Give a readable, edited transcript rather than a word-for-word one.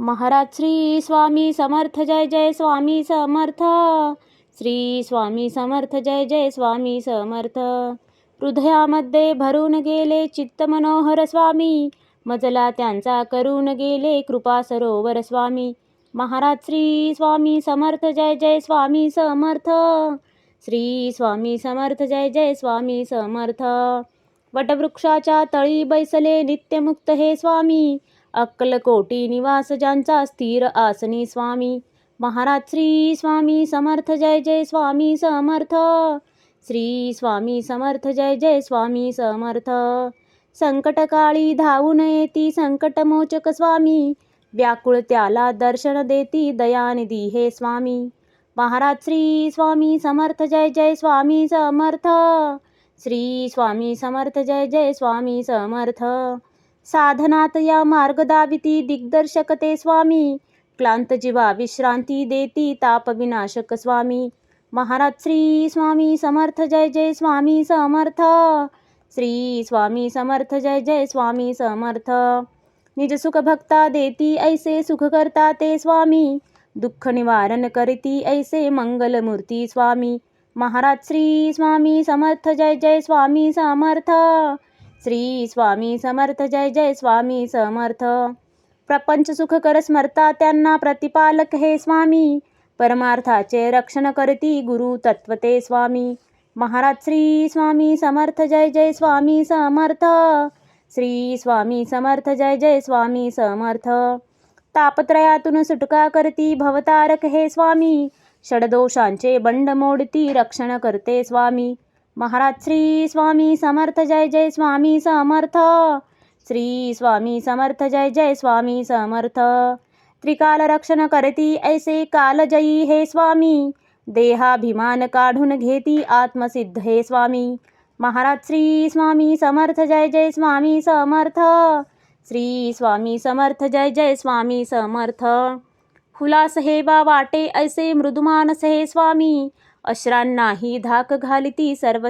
महाराज श्री स्वामी समर्थ जय जय स्वामी समर्थ. श्री स्वामी समर्थ जय जय स्वामी समर्थ. हृदयामध्ये भरून गेले चित्त मनोहर स्वामी, मजला त्यांचा करून गेले कृपा सरोवर स्वामी. महाराज श्री स्वामी समर्थ जय जय स्वामी समर्थ. श्री स्वामी समर्थ जय जय स्वामी समर्थ. वटवृक्षाच्या तळी बैसले नित्यमुक्त हे स्वामी, अक्कलकोटी निवास ज्यांचा स्थिर आसनी स्वामी. महाराज श्री स्वामी समर्थ जय जय स्वामी समर्थ. श्री स्वामी समर्थ जय जय स्वामी समर्थ. संकटकाळी धावून येती संकटमोचक स्वामी, व्याकुळ त्याला दर्शन देती दयानिधी हे स्वामी. महाराज श्री स्वामी समर्थ जय जय स्वामी समर्थ. श्री स्वामी समर्थ जय जय स्वामी समर्थ. साधनात या मार्ग दाविती दिग्दर्शक ते स्वामी, क्लांत जीवा विश्रांती देती ताप विनाशक स्वामी. महाराज श्री स्वामी समर्थ जय जय स्वामी समर्थ. श्री स्वामी समर्थ जय जय स्वामी समर्थ. निज सुख भक्ता देती ऐसे सुख करता ते स्वामी, दुःख निवारण करती ऐसे मंगलमूर्ती स्वामी. महाराज श्री स्वामी समर्थ जय जय स्वामी समर्थ. श्री स्वामी समर्थ जय जय स्वामी समर्थ. प्रपंच सुख कर स्मरता त्यांना प्रतिपालक हे स्वामी, परमार्थाचे रक्षण करती गुरु तत्वते स्वामी. महाराज श्री स्वामी समर्थ जय जय स्वामी समर्थ. श्री स्वामी समर्थ जय जय स्वामी समर्थ. तापत्रयातून सुटका करती भवतारक हे स्वामी, षडदोषांचे बंड मोडती रक्षण करते स्वामी. महाराज श्री स्वामी समर्थ जय जय स्वामी समर्थ. श्री स्वामी समर्थ जय जय स्वामी समर्थ. त्रिकाल रक्षण करती ऐसे कालजयी हे स्वामी, देहाभिमान काढून घेती आत्मसिद्ध हे स्वामी. महाराज श्री स्वामी समर्थ जय जय स्वामी समर्थ. श्री स्वामी समर्थ जय जय स्वामी समर्थ. हुलास हे बा वाटे ऐसे मृदुमानस हे स्वामी, अश्रांनाही धाक घालिती सर्व